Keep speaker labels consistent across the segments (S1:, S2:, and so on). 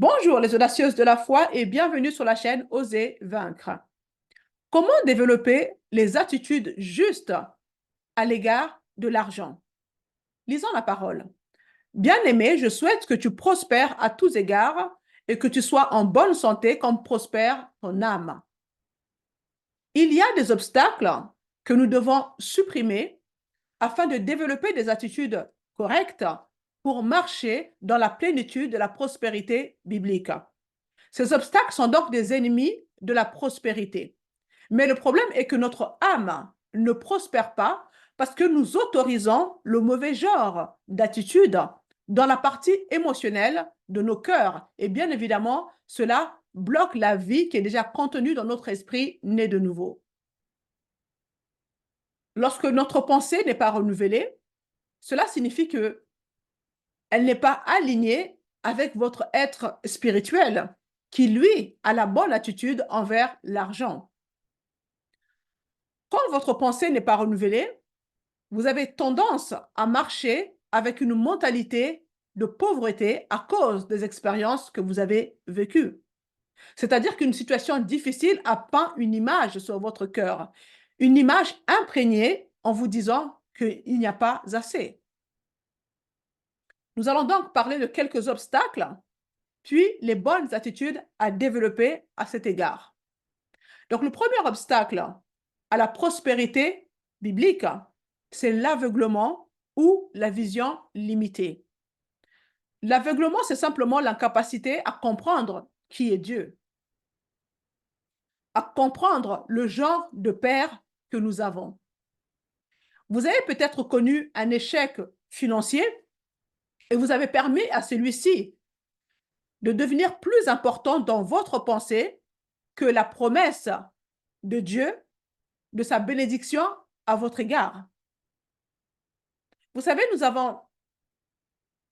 S1: Bonjour les audacieuses de la foi et bienvenue sur la chaîne Oser vaincre. Comment développer les attitudes justes à l'égard de l'argent? Lisons la parole. Bien-aimé, je souhaite que tu prospères à tous égards et que tu sois en bonne santé comme prospère ton âme. Il y a des obstacles que nous devons supprimer afin de développer des attitudes correctes pour marcher dans la plénitude de la prospérité biblique. Ces obstacles sont donc des ennemis de la prospérité. Mais le problème est que notre âme ne prospère pas parce que nous autorisons le mauvais genre d'attitude dans la partie émotionnelle de nos cœurs. Et bien évidemment, cela bloque la vie qui est déjà contenue dans notre esprit né de nouveau. Lorsque notre pensée n'est pas renouvelée, cela signifie que elle n'est pas alignée avec votre être spirituel qui, lui, a la bonne attitude envers l'argent. Quand votre pensée n'est pas renouvelée, vous avez tendance à marcher avec une mentalité de pauvreté à cause des expériences que vous avez vécues. C'est-à-dire qu'une situation difficile a peint une image sur votre cœur, une image imprégnée en vous disant qu'il n'y a pas assez. Nous allons donc parler de quelques obstacles, puis les bonnes attitudes à développer à cet égard. Donc, le premier obstacle à la prospérité biblique, c'est l'aveuglement ou la vision limitée. L'aveuglement, c'est simplement l'incapacité à comprendre qui est Dieu, à comprendre le genre de père que nous avons. Vous avez peut-être connu un échec financier et vous avez permis à celui-ci de devenir plus important dans votre pensée que la promesse de Dieu, de sa bénédiction à votre égard. Vous savez,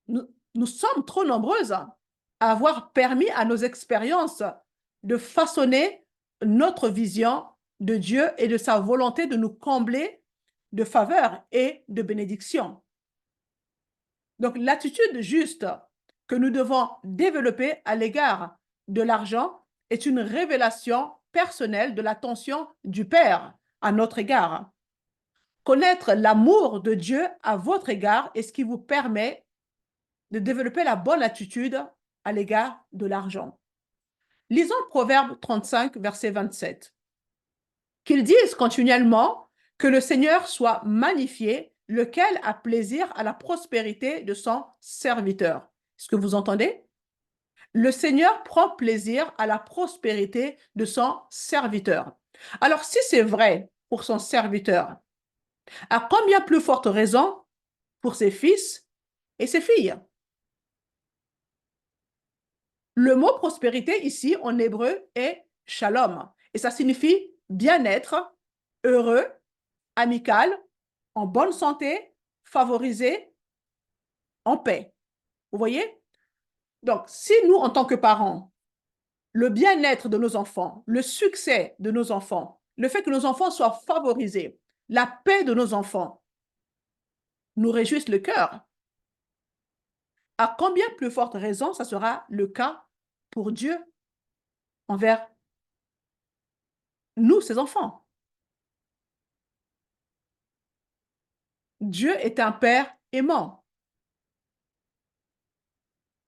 S1: nous sommes trop nombreuses à avoir permis à nos expériences de façonner notre vision de Dieu et de sa volonté de nous combler de faveurs et de bénédictions. Donc, l'attitude juste que nous devons développer à l'égard de l'argent est une révélation personnelle de l'attention du Père à notre égard. Connaître l'amour de Dieu à votre égard est ce qui vous permet de développer la bonne attitude à l'égard de l'argent. Lisons Proverbe 35, verset 27. Qu'ils disent continuellement que le Seigneur soit magnifié, lequel a plaisir à la prospérité de son serviteur. Est-ce que vous entendez? Le Seigneur prend plaisir à la prospérité de son serviteur. Alors, si c'est vrai pour son serviteur, à combien plus forte raison pour ses fils et ses filles? Le mot prospérité ici en hébreu est shalom et ça signifie bien-être, heureux, amical, en bonne santé, favorisé, en paix. Vous voyez? Donc, si nous, en tant que parents, le bien-être de nos enfants, le succès de nos enfants, le fait que nos enfants soient favorisés, la paix de nos enfants nous réjouissent le cœur, à combien plus forte raison ça sera le cas pour Dieu envers nous, ses enfants? Dieu est un Père aimant.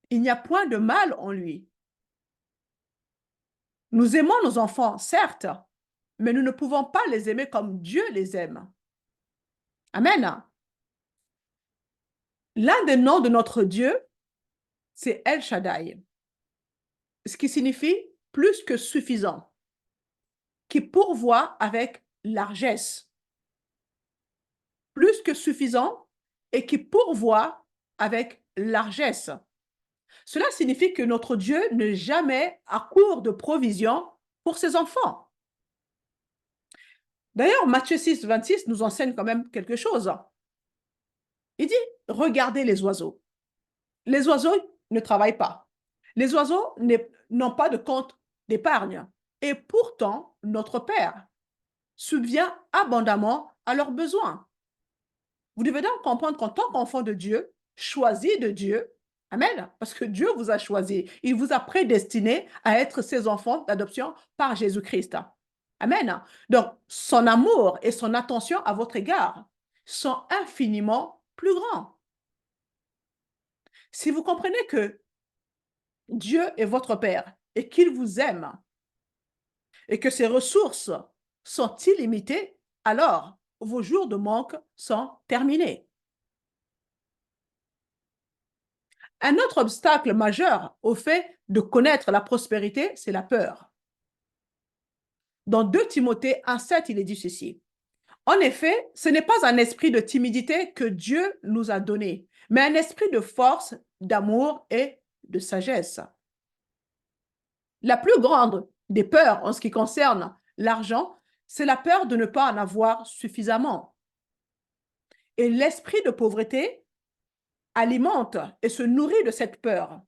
S1: Il n'y a point de mal en lui. Nous aimons nos enfants, certes, mais nous ne pouvons pas les aimer comme Dieu les aime. Amen. L'un des noms de notre Dieu, c'est El Shaddai, ce qui signifie plus que suffisant, qui pourvoit avec largesse. Plus que suffisant et qui pourvoit avec largesse. Cela signifie que notre Dieu n'est jamais à court de provision pour ses enfants. D'ailleurs, Matthieu 6, 26 nous enseigne quand même quelque chose. Il dit, regardez les oiseaux. Les oiseaux ne travaillent pas. Les oiseaux n'ont pas de compte d'épargne. Et pourtant, notre Père subvient abondamment à leurs besoins. Vous devez donc comprendre qu'en tant qu'enfant de Dieu, choisi de Dieu, Amen. Parce que Dieu vous a choisi. Il vous a prédestiné à être ses enfants d'adoption par Jésus-Christ. Amen. Donc, son amour et son attention à votre égard sont infiniment plus grands. Si vous comprenez que Dieu est votre Père et qu'il vous aime et que ses ressources sont illimitées, alors vos jours de manque sont terminés. Un autre obstacle majeur au fait de connaître la prospérité, c'est la peur. Dans 2 Timothée 1,7, il est dit ceci. En effet, ce n'est pas un esprit de timidité que Dieu nous a donné, mais un esprit de force, d'amour et de sagesse. La plus grande des peurs en ce qui concerne l'argent, c'est la peur de ne pas en avoir suffisamment. Et l'esprit de pauvreté alimente et se nourrit de cette peur.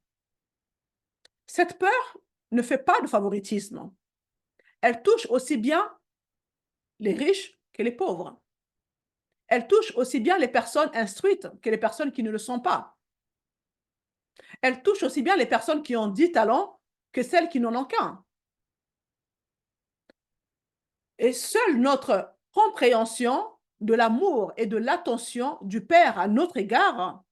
S1: Cette peur ne fait pas de favoritisme. Elle touche aussi bien les riches que les pauvres. Elle touche aussi bien les personnes instruites que les personnes qui ne le sont pas. Elle touche aussi bien les personnes qui ont 10 talents que celles qui n'en ont qu'un. Et seule notre compréhension de l'amour et de l'attention du Père à notre égard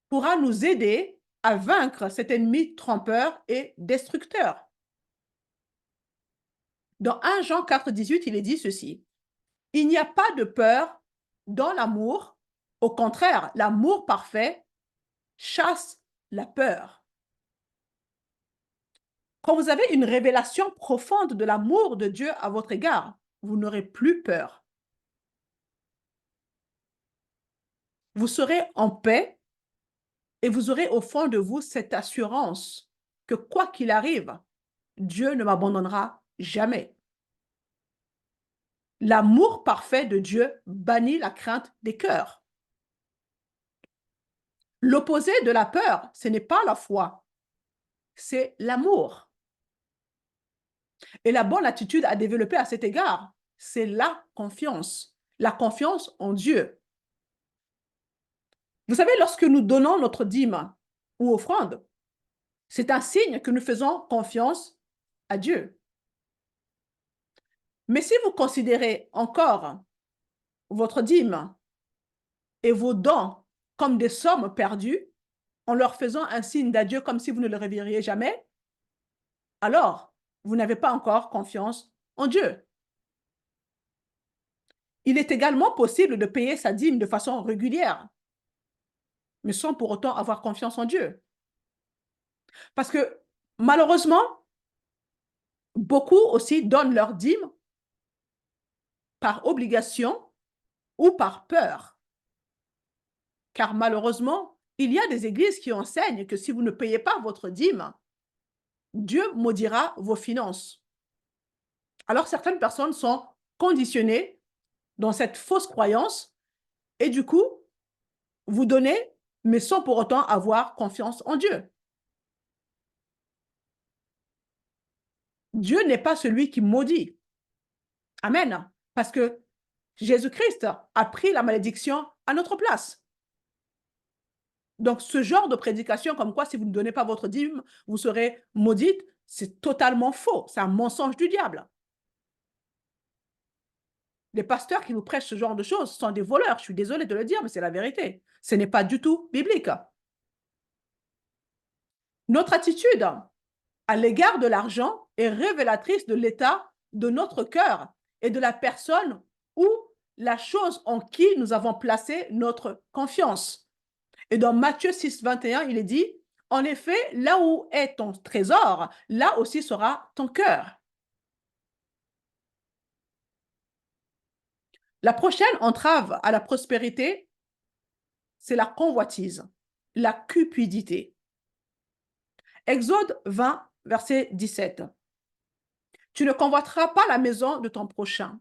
S1: pourra nous aider à vaincre cet ennemi trompeur et destructeur. Dans 1 Jean 4,18, il est dit ceci. Il n'y a pas de peur dans l'amour. Au contraire, l'amour parfait chasse la peur. Quand vous avez une révélation profonde de l'amour de Dieu à votre égard, vous n'aurez plus peur. Vous serez en paix et vous aurez au fond de vous cette assurance que quoi qu'il arrive, Dieu ne m'abandonnera jamais. L'amour parfait de Dieu bannit la crainte des cœurs. L'opposé de la peur, ce n'est pas la foi, c'est l'amour. Et la bonne attitude à développer à cet égard, c'est la confiance en Dieu. Vous savez, lorsque nous donnons notre dîme ou offrande, c'est un signe que nous faisons confiance à Dieu. Mais si vous considérez encore votre dîme et vos dons comme des sommes perdues, en leur faisant un signe d'adieu comme si vous ne le reverriez jamais, alors vous n'avez pas encore confiance en Dieu. Il est également possible de payer sa dîme de façon régulière, mais sans pour autant avoir confiance en Dieu. Parce que malheureusement, beaucoup aussi donnent leur dîme par obligation ou par peur. Car malheureusement, il y a des églises qui enseignent que si vous ne payez pas votre dîme, Dieu maudira vos finances. Alors certaines personnes sont conditionnées dans cette fausse croyance et du coup, vous donnez, mais sans pour autant avoir confiance en Dieu. Dieu n'est pas celui qui maudit. Amen. Parce que Jésus-Christ a pris la malédiction à notre place. Donc, ce genre de prédication comme quoi si vous ne donnez pas votre dîme, vous serez maudite, c'est totalement faux. C'est un mensonge du diable. Les pasteurs qui vous prêchent ce genre de choses sont des voleurs. Je suis désolée de le dire, mais c'est la vérité. Ce n'est pas du tout biblique. Notre attitude à l'égard de l'argent est révélatrice de l'état de notre cœur et de la personne ou la chose en qui nous avons placé notre confiance. Et dans Matthieu 6, 21, il est dit, en effet, là où est ton trésor, là aussi sera ton cœur. La prochaine entrave à la prospérité, c'est la convoitise, la cupidité. Exode 20, verset 17. Tu ne convoiteras pas la maison de ton prochain.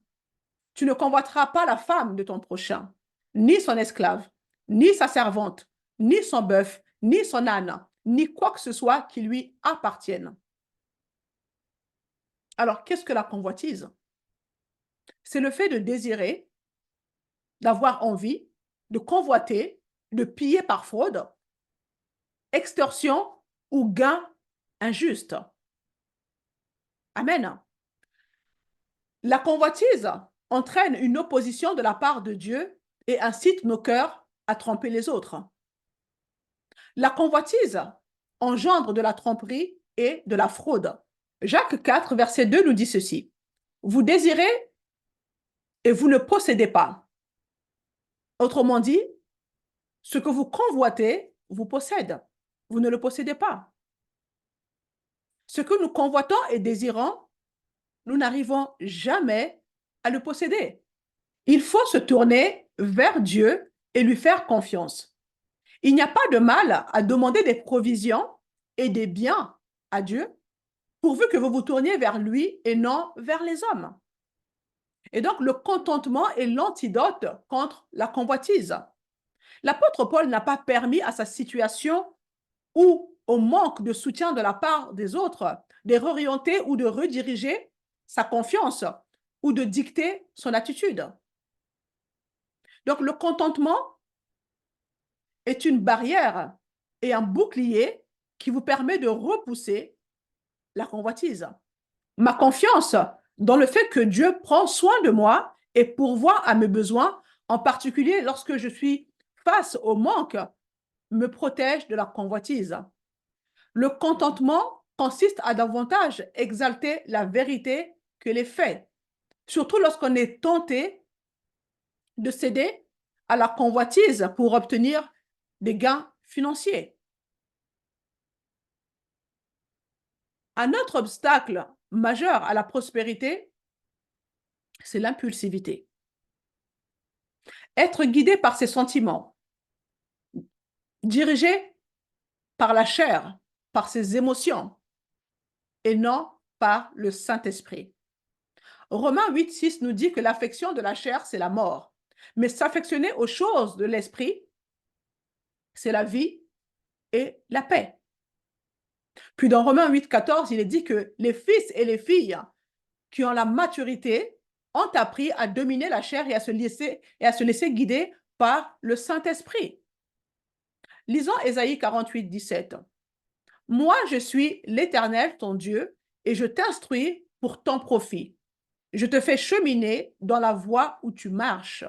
S1: Tu ne convoiteras pas la femme de ton prochain, ni son esclave, ni sa servante, ni son bœuf, ni son âne, ni quoi que ce soit qui lui appartienne. Alors, qu'est-ce que la convoitise? C'est le fait de désirer, d'avoir envie, de convoiter, de piller par fraude extorsion ou gain injuste. Amen. La convoitise entraîne une opposition de la part de Dieu et incite nos cœurs à tromper les autres. La convoitise engendre de la tromperie et de la fraude. Jacques 4, verset 2 nous dit ceci. Vous désirez et vous ne possédez pas. Autrement dit, ce que vous convoitez vous possède. Vous ne le possédez pas. Ce que nous convoitons et désirons, nous n'arrivons jamais à le posséder. Il faut se tourner vers Dieu et lui faire confiance. Il n'y a pas de mal à demander des provisions et des biens à Dieu, pourvu que vous vous tourniez vers lui et non vers les hommes. Et donc, le contentement est l'antidote contre la convoitise. L'apôtre Paul n'a pas permis à sa situation ou au manque de soutien de la part des autres de réorienter ou de rediriger sa confiance ou de dicter son attitude. Donc, le contentement est une barrière et un bouclier qui vous permet de repousser la convoitise. Ma confiance dans le fait que Dieu prend soin de moi et pourvoit à mes besoins, en particulier lorsque je suis face au manque, me protège de la convoitise. Le contentement consiste à davantage exalter la vérité que les faits, surtout lorsqu'on est tenté de céder à la convoitise pour obtenir des gains financiers. Un autre obstacle majeur à la prospérité, c'est l'impulsivité. Être guidé par ses sentiments, dirigé par la chair, par ses émotions, et non par le Saint-Esprit. Romains 8,6 nous dit que l'affection de la chair, c'est la mort. Mais s'affectionner aux choses de l'esprit, c'est la vie et la paix. Puis dans Romains 8,14, il est dit que les fils et les filles qui ont la maturité ont appris à dominer la chair et à se laisser guider par le Saint-Esprit. Lisons Ésaïe 48,17. Moi, je suis l'Éternel, ton Dieu, et je t'instruis pour ton profit. Je te fais cheminer dans la voie où tu marches.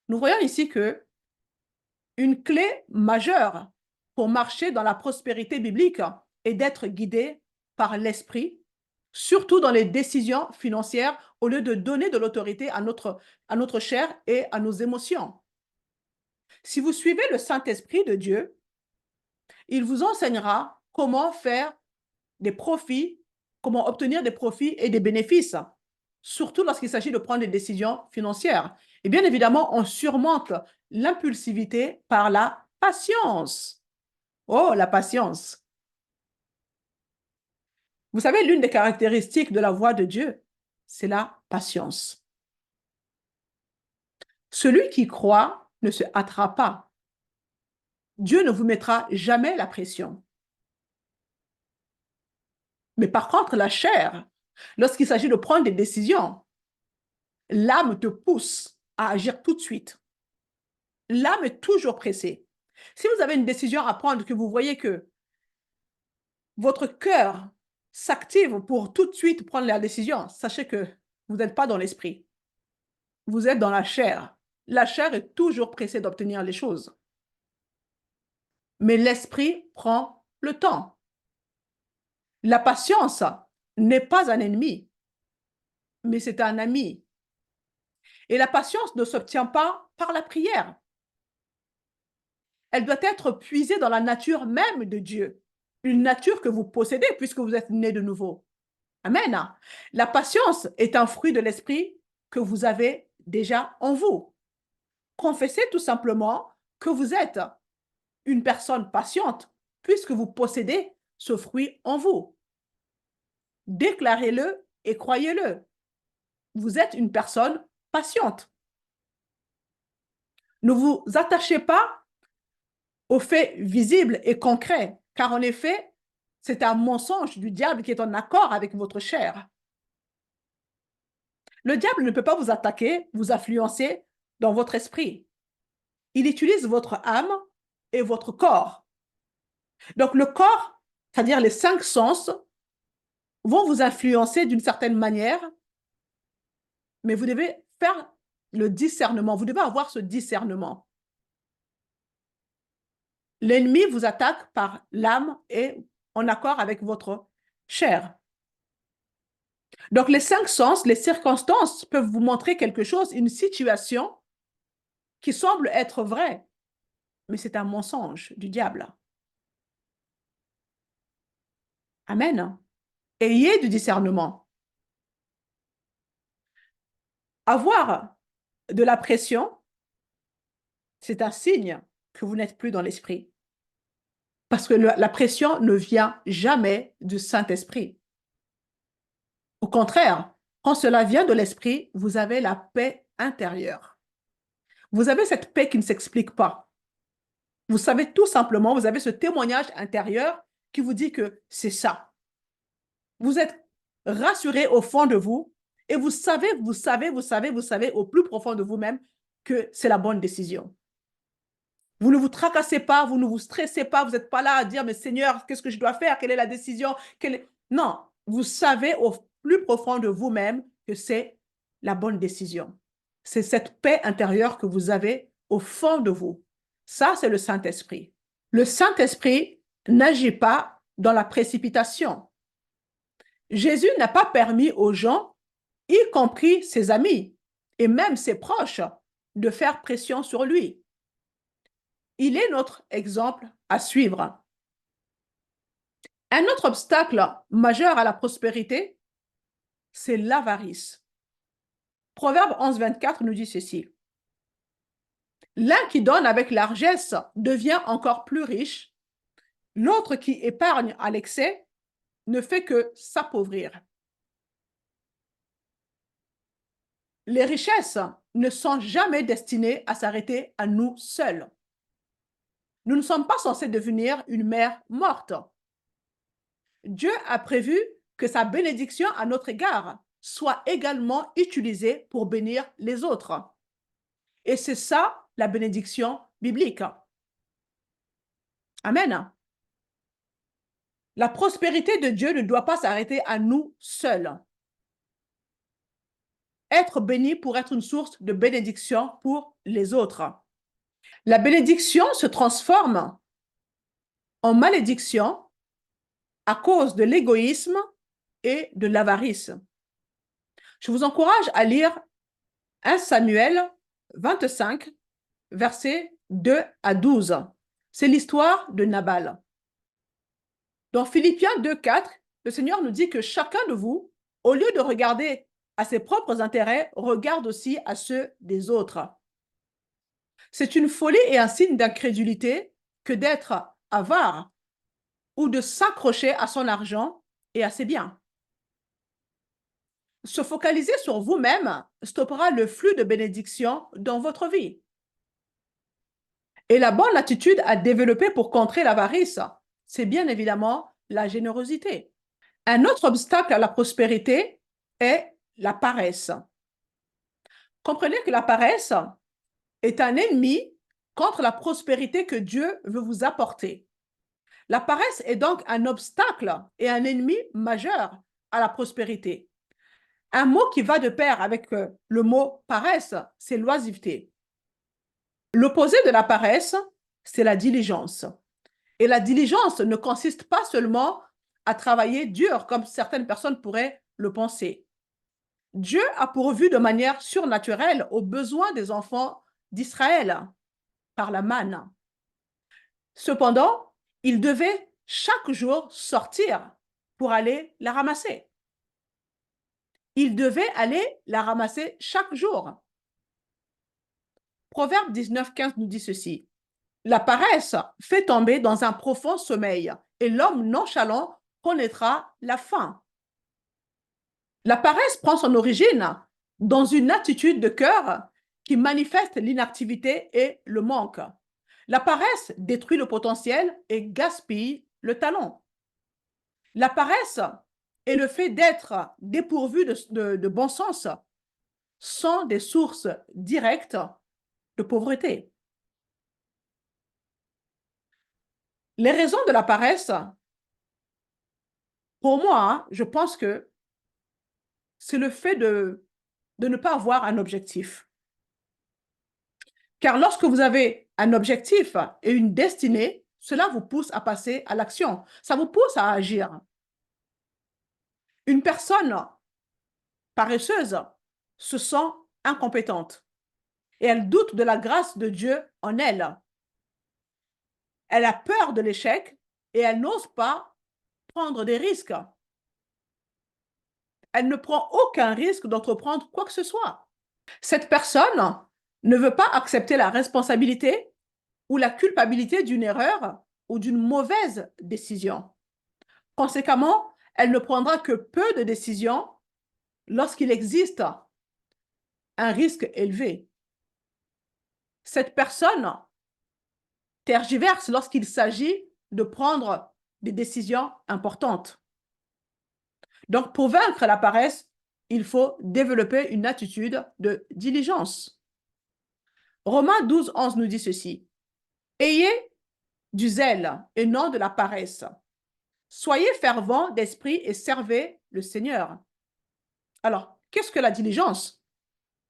S1: Nous voyons ici que une clé majeure pour marcher dans la prospérité biblique est d'être guidé par l'Esprit, surtout dans les décisions financières, au lieu de donner de l'autorité à notre chair et à nos émotions. Si vous suivez le Saint-Esprit de Dieu, il vous enseignera comment faire des profits, comment obtenir des profits et des bénéfices, surtout lorsqu'il s'agit de prendre des décisions financières. Et bien évidemment, on surmonte l'impulsivité par la patience. Oh, la patience. Vous savez, l'une des caractéristiques de la voix de Dieu, c'est la patience. Celui qui croit ne se hâtera pas. Dieu ne vous mettra jamais la pression. Mais par contre, la chair, lorsqu'il s'agit de prendre des décisions, l'âme te pousse à agir tout de suite. L'âme est toujours pressée. Si vous avez une décision à prendre, que vous voyez que votre cœur s'active pour tout de suite prendre la décision, sachez que vous n'êtes pas dans l'esprit. Vous êtes dans la chair. La chair est toujours pressée d'obtenir les choses. Mais l'esprit prend le temps. La patience n'est pas un ennemi, mais c'est un ami. Et la patience ne s'obtient pas par la prière. Elle doit être puisée dans la nature même de Dieu, une nature que vous possédez puisque vous êtes né de nouveau. Amen. La patience est un fruit de l'esprit que vous avez déjà en vous. Confessez tout simplement que vous êtes une personne patiente puisque vous possédez ce fruit en vous. Déclarez-le et croyez-le. Vous êtes une personne patiente. Ne vous attachez pas aux faits visibles et concrets, car en effet, c'est un mensonge du diable qui est en accord avec votre chair. Le diable ne peut pas vous attaquer, vous influencer dans votre esprit. Il utilise votre âme et votre corps. Donc, le corps, c'est-à-dire les 5 sens, vont vous influencer d'une certaine manière, mais vous devez faire le discernement. Vous devez avoir ce discernement. L'ennemi vous attaque par l'âme et en accord avec votre chair. Donc, les 5 sens, les circonstances peuvent vous montrer quelque chose, une situation qui semble être vraie, mais c'est un mensonge du diable. Amen. Ayez du discernement. Avoir de la pression, c'est un signe que vous n'êtes plus dans l'esprit. Parce que la pression ne vient jamais du Saint-Esprit. Au contraire, quand cela vient de l'esprit, vous avez la paix intérieure. Vous avez cette paix qui ne s'explique pas. Vous savez tout simplement, vous avez ce témoignage intérieur qui vous dit que c'est ça. Vous êtes rassuré au fond de vous et vous savez au plus profond de vous-même que c'est la bonne décision. Vous ne vous tracassez pas, vous ne vous stressez pas, vous n'êtes pas là à dire, mais Seigneur, qu'est-ce que je dois faire? Quelle est la décision? Non, vous savez au plus profond de vous-même que c'est la bonne décision. C'est cette paix intérieure que vous avez au fond de vous. Ça, c'est le Saint-Esprit. Le Saint-Esprit n'agit pas dans la précipitation. Jésus n'a pas permis aux gens, y compris ses amis et même ses proches, de faire pression sur lui. Il est notre exemple à suivre. Un autre obstacle majeur à la prospérité, c'est l'avarice. Proverbe 11, 24 nous dit ceci. L'un qui donne avec largesse devient encore plus riche. L'autre qui épargne à l'excès ne fait que s'appauvrir. Les richesses ne sont jamais destinées à s'arrêter à nous seuls. Nous ne sommes pas censés devenir une mère morte. Dieu a prévu que sa bénédiction à notre égard soit également utilisée pour bénir les autres. Et c'est ça la bénédiction biblique. Amen. La prospérité de Dieu ne doit pas s'arrêter à nous seuls. Être béni pour être une source de bénédiction pour les autres. La bénédiction se transforme en malédiction à cause de l'égoïsme et de l'avarice. Je vous encourage à lire 1 Samuel 25, versets 2 à 12. C'est l'histoire de Nabal. Dans Philippiens 2, 4, le Seigneur nous dit que chacun de vous, au lieu de regarder à ses propres intérêts, regarde aussi à ceux des autres. C'est une folie et un signe d'incrédulité que d'être avare ou de s'accrocher à son argent et à ses biens. Se focaliser sur vous-même stoppera le flux de bénédictions dans votre vie. Et la bonne attitude à développer pour contrer l'avarice, c'est bien évidemment la générosité. Un autre obstacle à la prospérité est la paresse. Comprenez que la paresse est un ennemi contre la prospérité que Dieu veut vous apporter. La paresse est donc un obstacle et un ennemi majeur à la prospérité. Un mot qui va de pair avec le mot paresse, c'est l'oisiveté. L'opposé de la paresse, c'est la diligence. Et la diligence ne consiste pas seulement à travailler dur, comme certaines personnes pourraient le penser. Dieu a pourvu de manière surnaturelle aux besoins des enfants d'Israël par la manne. Cependant, ils devaient chaque jour sortir pour aller la ramasser. Ils devaient aller la ramasser chaque jour. Proverbe 19, 15 nous dit ceci. La paresse fait tomber dans un profond sommeil et l'homme nonchalant connaîtra la faim. La paresse prend son origine dans une attitude de cœur qui manifeste l'inactivité et le manque. La paresse détruit le potentiel et gaspille le talent. La paresse et le fait d'être dépourvu de bon sens sont des sources directes de pauvreté. Les raisons de la paresse, pour moi, hein, je pense que c'est le fait de ne pas avoir un objectif. Car lorsque vous avez un objectif et une destinée, cela vous pousse à passer à l'action. Ça vous pousse à agir. Une personne paresseuse se sent incompétente et elle doute de la grâce de Dieu en elle. Elle a peur de l'échec et elle n'ose pas prendre des risques. Elle ne prend aucun risque d'entreprendre quoi que ce soit. Cette personne ne veut pas accepter la responsabilité ou la culpabilité d'une erreur ou d'une mauvaise décision. Conséquemment, elle ne prendra que peu de décisions lorsqu'il existe un risque élevé. Cette personne tergiverse lorsqu'il s'agit de prendre des décisions importantes. Donc, pour vaincre la paresse, il faut développer une attitude de diligence. Romains 12, 11 nous dit ceci. Ayez du zèle et non de la paresse. Soyez fervents d'esprit et servez le Seigneur. Alors, qu'est-ce que la diligence?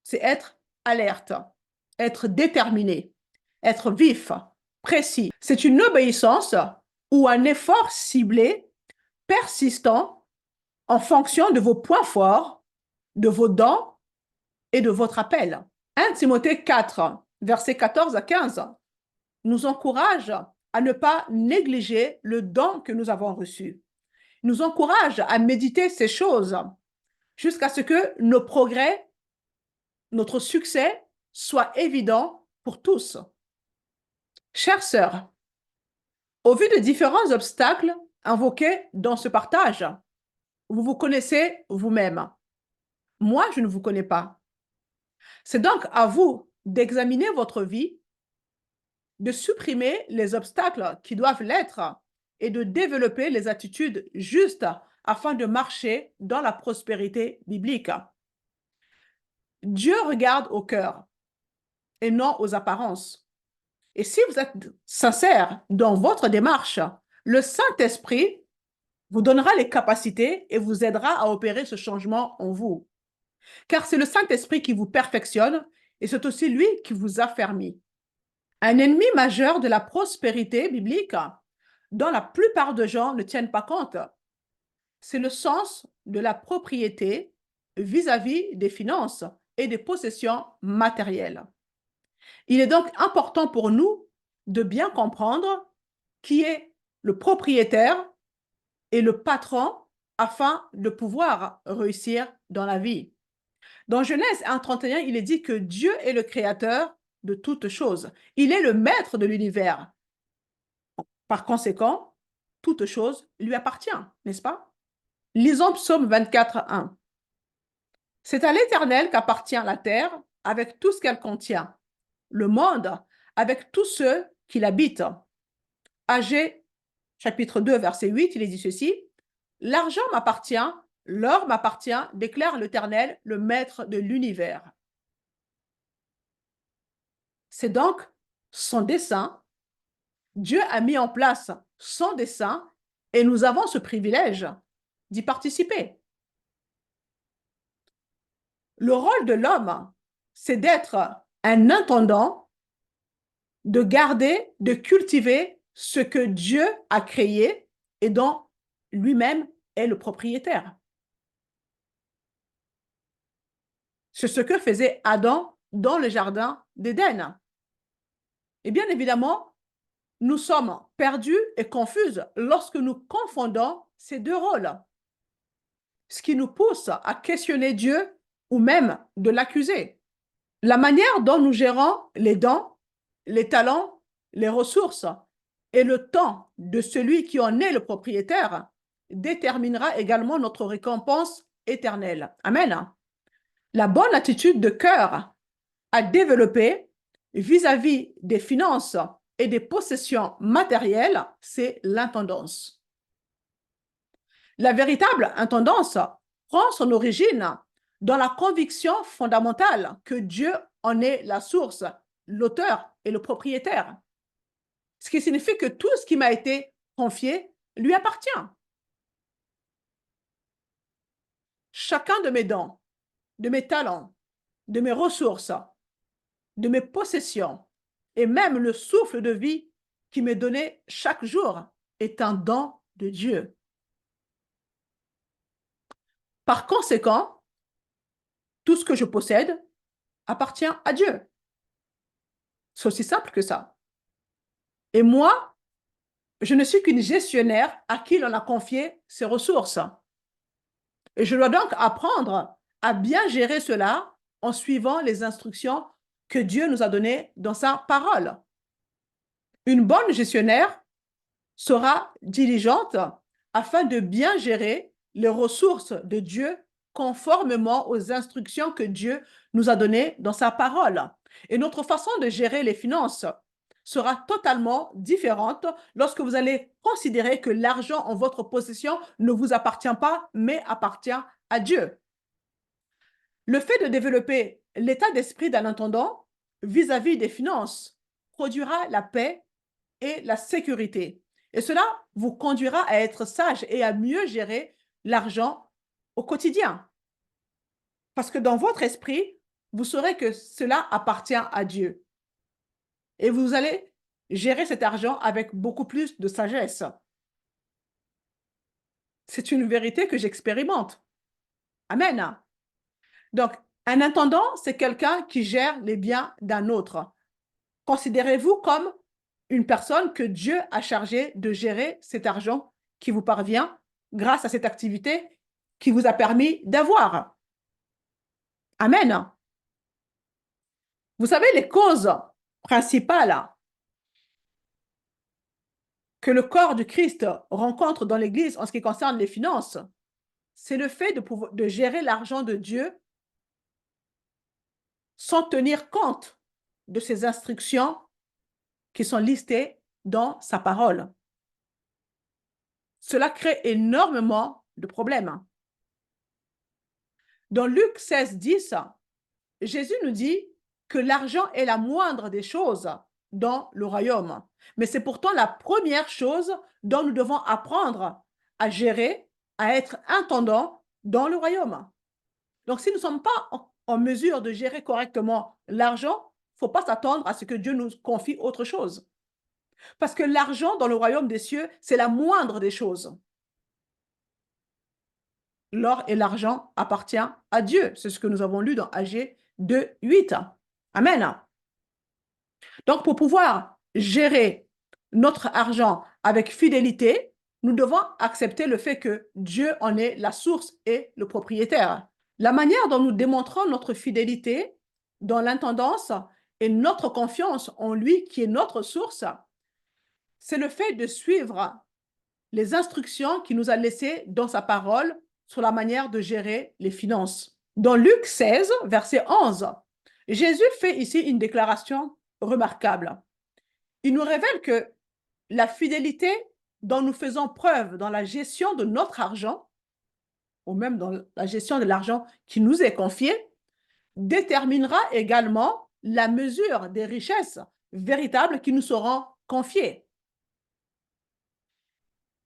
S1: C'est être alerte, être déterminé, être vif, précis. C'est une obéissance ou un effort ciblé, persistant, en fonction de vos points forts, de vos dons et de votre appel. 1 Timothée 4, versets 14 à 15, nous encourage à ne pas négliger le don que nous avons reçu. Il nous encourage à méditer ces choses jusqu'à ce que nos progrès, notre succès soient évidents pour tous. Chères sœurs, au vu des différents obstacles invoqués dans ce partage, vous vous connaissez vous-même. Moi, je ne vous connais pas. C'est donc à vous d'examiner votre vie, de supprimer les obstacles qui doivent l'être et de développer les attitudes justes afin de marcher dans la prospérité biblique. Dieu regarde au cœur et non aux apparences. Et si vous êtes sincère dans votre démarche, le Saint-Esprit vous donnera les capacités et vous aidera à opérer ce changement en vous. Car c'est le Saint-Esprit qui vous perfectionne et c'est aussi lui qui vous affermit. Un ennemi majeur de la prospérité biblique, dont la plupart des gens ne tiennent pas compte, c'est le sens de la propriété vis-à-vis des finances et des possessions matérielles. Il est donc important pour nous de bien comprendre qui est le propriétaire et le patron afin de pouvoir réussir dans la vie. Dans Genèse 1:31, il est dit que Dieu est le créateur de toutes choses. Il est le maître de l'univers. Par conséquent, toute chose lui appartient, n'est-ce pas? Lisons Psaume 24:1. C'est à l'Éternel qu'appartient la terre avec tout ce qu'elle contient, le monde avec tous ceux qui l'habitent. Agé, chapitre 2, verset 8, il est dit ceci. L'argent m'appartient, l'or m'appartient, déclare l'Éternel, le maître de l'univers. C'est donc son dessein. Dieu a mis en place son dessein et nous avons ce privilège d'y participer. Le rôle de l'homme, c'est d'être un intendant, de garder, de cultiver ce que Dieu a créé et dont lui-même est le propriétaire. C'est ce que faisait Adam dans le jardin d'Éden. Et bien évidemment, nous sommes perdus et confuses lorsque nous confondons ces deux rôles, ce qui nous pousse à questionner Dieu ou même de l'accuser. La manière dont nous gérons les dons, les talents, les ressources et le temps de celui qui en est le propriétaire déterminera également notre récompense éternelle. Amen. La bonne attitude de cœur à développer vis-à-vis des finances et des possessions matérielles, c'est l'intendance. La véritable intendance prend son origine dans la conviction fondamentale que Dieu en est la source, l'auteur et le propriétaire. Ce qui signifie que tout ce qui m'a été confié lui appartient. Chacun de mes dons, de mes talents, de mes ressources, de mes possessions et même le souffle de vie qui m'est donné chaque jour est un don de Dieu. Par conséquent, tout ce que je possède appartient à Dieu. C'est aussi simple que ça. Et moi, je ne suis qu'une gestionnaire à qui l'on a confié ses ressources. Et je dois donc apprendre à bien gérer cela en suivant les instructions que Dieu nous a données dans sa parole. Une bonne gestionnaire sera diligente afin de bien gérer les ressources de Dieu conformément aux instructions que Dieu nous a données dans sa parole. Et notre façon de gérer les finances sera totalement différente lorsque vous allez considérer que l'argent en votre possession ne vous appartient pas, mais appartient à Dieu. Le fait de développer l'état d'esprit d'un intendant vis-à-vis des finances produira la paix et la sécurité. Et cela vous conduira à être sage et à mieux gérer l'argent au quotidien. Parce que dans votre esprit, vous saurez que cela appartient à Dieu. Et vous allez gérer cet argent avec beaucoup plus de sagesse. C'est une vérité que j'expérimente. Amen. Donc, un intendant, c'est quelqu'un qui gère les biens d'un autre. Considérez-vous comme une personne que Dieu a chargée de gérer cet argent qui vous parvient grâce à cette activité qui vous a permis d'avoir. Amen. Vous savez, les causes principales que le corps du Christ rencontre dans l'Église en ce qui concerne les finances, c'est le fait de gérer l'argent de Dieu sans tenir compte de ses instructions qui sont listées dans sa parole. Cela crée énormément de problèmes. Dans Luc 16, 10, Jésus nous dit que l'argent est la moindre des choses dans le royaume. Mais c'est pourtant la première chose dont nous devons apprendre à gérer, à être intendants dans le royaume. Donc, si nous ne sommes pas en mesure de gérer correctement l'argent, il ne faut pas s'attendre à ce que Dieu nous confie autre chose. Parce que l'argent dans le royaume des cieux, c'est la moindre des choses. L'or et l'argent appartiennent à Dieu. C'est ce que nous avons lu dans Agé 2, 8. Amen. Donc, pour pouvoir gérer notre argent avec fidélité, nous devons accepter le fait que Dieu en est la source et le propriétaire. La manière dont nous démontrons notre fidélité dans l'intendance et notre confiance en lui qui est notre source, c'est le fait de suivre les instructions qu'il nous a laissées dans sa parole sur la manière de gérer les finances. Dans Luc 16, verset 11, Jésus fait ici une déclaration remarquable. Il nous révèle que la fidélité dont nous faisons preuve dans la gestion de notre argent, ou même dans la gestion de l'argent qui nous est confié, déterminera également la mesure des richesses véritables qui nous seront confiées.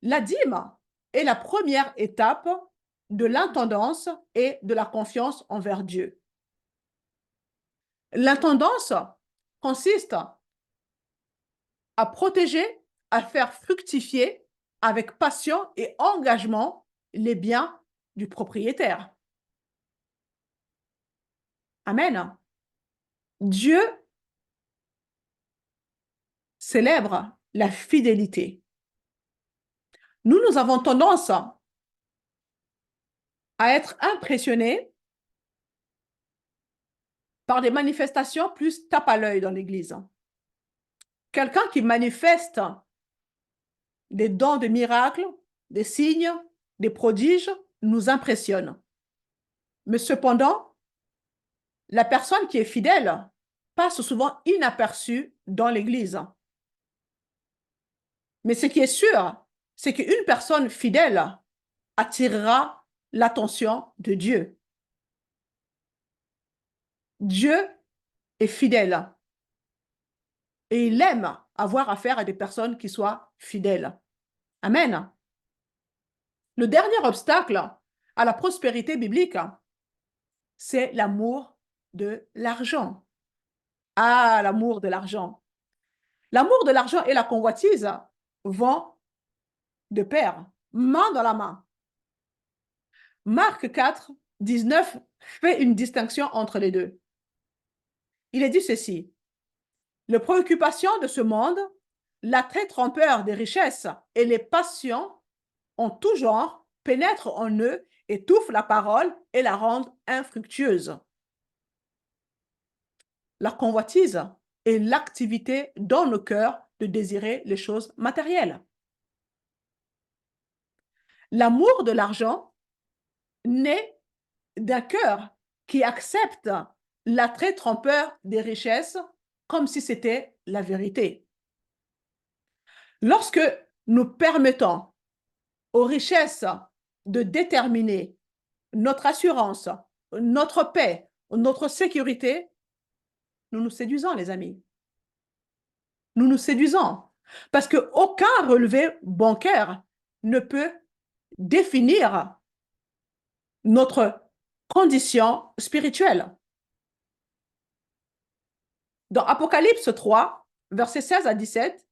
S1: La dîme est la première étape de l'intendance et de la confiance envers Dieu. L'intendance consiste à protéger, à faire fructifier avec passion et engagement les biens du propriétaire. Amen. Dieu célèbre la fidélité. Nous avons tendance à être impressionnés par des manifestations plus tape à l'œil dans l'Église. Quelqu'un qui manifeste des dons de miracles, des signes, des prodiges, nous impressionne. Mais cependant, la personne qui est fidèle passe souvent inaperçue dans l'Église. Mais ce qui est sûr, c'est qu'une personne fidèle attirera l'attention de Dieu. Dieu est fidèle et il aime avoir affaire à des personnes qui soient fidèles. Amen. Le dernier obstacle à la prospérité biblique, c'est l'amour de l'argent. Ah, l'amour de l'argent. L'amour de l'argent et la convoitise vont de pair, main dans la main. Marc 4, 19 fait une distinction entre les deux. Il est dit ceci: les préoccupations de ce monde, l'attrait trompeur des richesses et les passions en tout genre pénètrent en eux, étouffent la parole et la rendent infructueuse. La convoitise est l'activité dans nos cœurs de désirer les choses matérielles. L'amour de l'argent naît d'un cœur qui accepte l'attrait trompeur des richesses comme si c'était la vérité. Lorsque nous permettons aux richesses de déterminer notre assurance, notre paix, notre sécurité, nous nous séduisons, les amis. Nous nous séduisons. Parce qu'aucun relevé bancaire ne peut définir notre condition spirituelle. Dans Apocalypse 3, versets 16 à 17,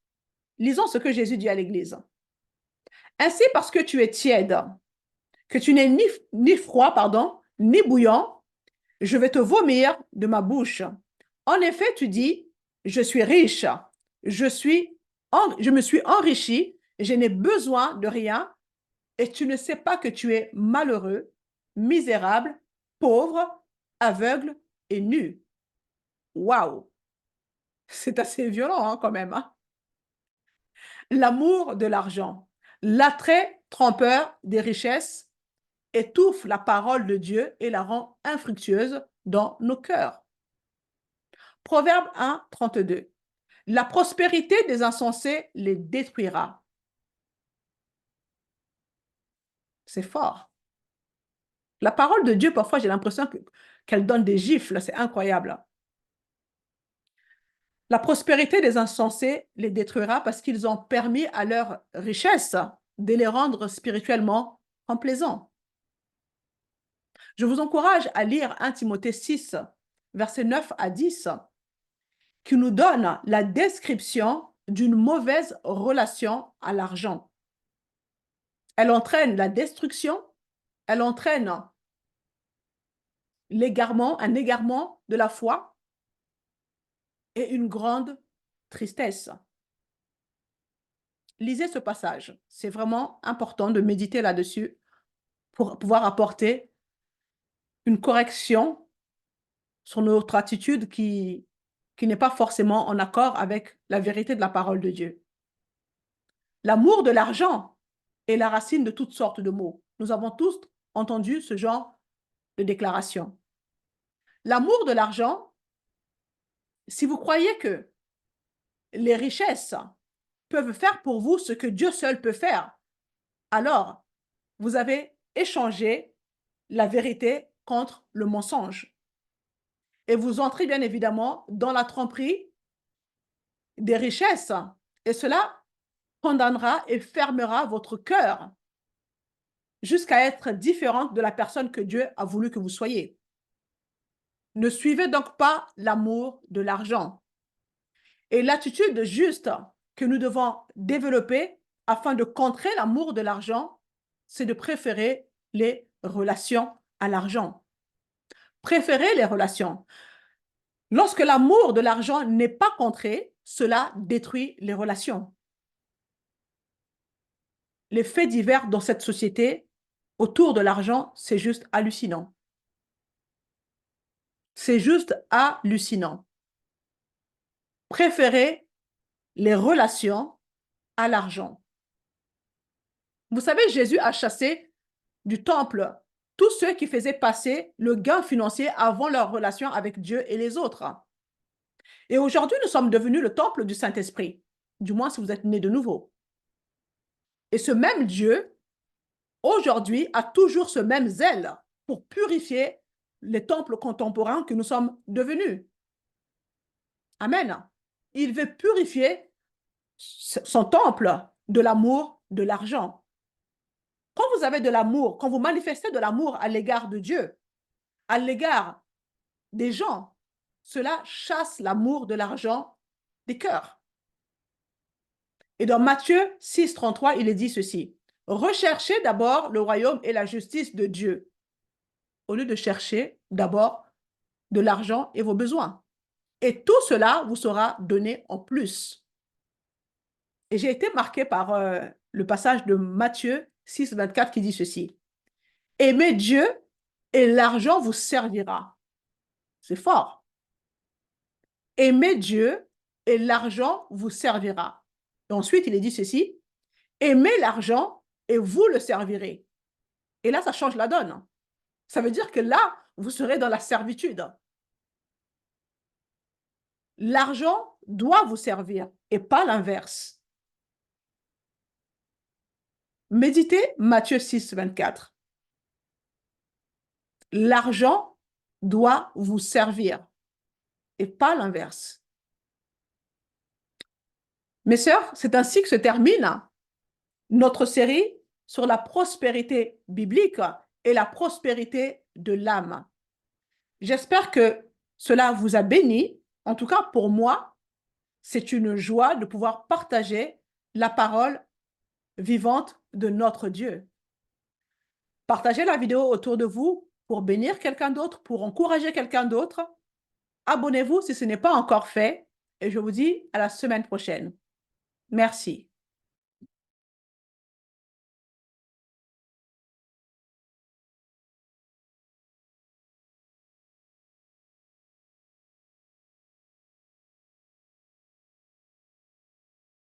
S1: lisons ce que Jésus dit à l'Église. Ainsi, parce que tu es tiède, que tu n'es ni froid, ni bouillant, je vais te vomir de ma bouche. En effet, tu dis, je suis riche, je me suis enrichi, je n'ai besoin de rien, et tu ne sais pas que tu es malheureux, misérable, pauvre, aveugle et nu. Waouh! C'est assez violent quand même. Hein? L'amour de l'argent, l'attrait trompeur des richesses étouffe la parole de Dieu et la rend infructueuse dans nos cœurs. Proverbe 1, 32. La prospérité des insensés les détruira. C'est fort. La parole de Dieu, parfois, j'ai l'impression qu'elle donne des gifles. C'est incroyable. La prospérité des insensés les détruira parce qu'ils ont permis à leur richesse de les rendre spirituellement complaisants. Je vous encourage à lire 1 Timothée 6, versets 9 à 10, qui nous donne la description d'une mauvaise relation à l'argent. Elle entraîne la destruction, elle entraîne un égarement de la foi et une grande tristesse. Lisez ce passage. C'est vraiment important de méditer là-dessus pour pouvoir apporter une correction sur notre attitude qui n'est pas forcément en accord avec la vérité de la parole de Dieu. L'amour de l'argent est la racine de toutes sortes de maux. Nous avons tous entendu ce genre de déclaration. L'amour de l'argent, si vous croyez que les richesses peuvent faire pour vous ce que Dieu seul peut faire, alors vous avez échangé la vérité contre le mensonge. Et vous entrez bien évidemment dans la tromperie des richesses. Et cela condamnera et fermera votre cœur jusqu'à être différente de la personne que Dieu a voulu que vous soyez. Ne suivez donc pas l'amour de l'argent. Et l'attitude juste que nous devons développer afin de contrer l'amour de l'argent, c'est de préférer les relations à l'argent. Préférer les relations. Lorsque l'amour de l'argent n'est pas contré, cela détruit les relations. Les faits divers dans cette société autour de l'argent, c'est juste hallucinant. C'est juste hallucinant. Préférez les relations à l'argent. Vous savez, Jésus a chassé du temple tous ceux qui faisaient passer le gain financier avant leur relation avec Dieu et les autres. Et aujourd'hui, nous sommes devenus le temple du Saint-Esprit, du moins si vous êtes nés de nouveau. Et ce même Dieu, aujourd'hui, a toujours ce même zèle pour purifier les temples contemporains que nous sommes devenus. Amen. Il veut purifier son temple de l'amour de l'argent. Quand vous avez de l'amour, quand vous manifestez de l'amour à l'égard de Dieu, à l'égard des gens, cela chasse l'amour de l'argent des cœurs. Et dans Matthieu 6, 33, il est dit ceci: recherchez d'abord le royaume et la justice de Dieu, au lieu de chercher d'abord de l'argent et vos besoins. Et tout cela vous sera donné en plus. Et j'ai été marqué par le passage de Matthieu 6, 24 qui dit ceci: aimez Dieu et l'argent vous servira. C'est fort. Aimez Dieu et l'argent vous servira. Et ensuite, il est dit ceci: aimez l'argent et vous le servirez. Et là, ça change la donne. Ça veut dire que là, vous serez dans la servitude. L'argent doit vous servir et pas l'inverse. Méditez Matthieu 6, 24. L'argent doit vous servir et pas l'inverse. Mes sœurs, c'est ainsi que se termine notre série sur la prospérité biblique et la prospérité de l'âme. J'espère que cela vous a béni. En tout cas, pour moi, c'est une joie de pouvoir partager la parole vivante de notre Dieu. Partagez la vidéo autour de vous pour bénir quelqu'un d'autre, pour encourager quelqu'un d'autre. Abonnez-vous si ce n'est pas encore fait et je vous dis à la semaine prochaine. Merci.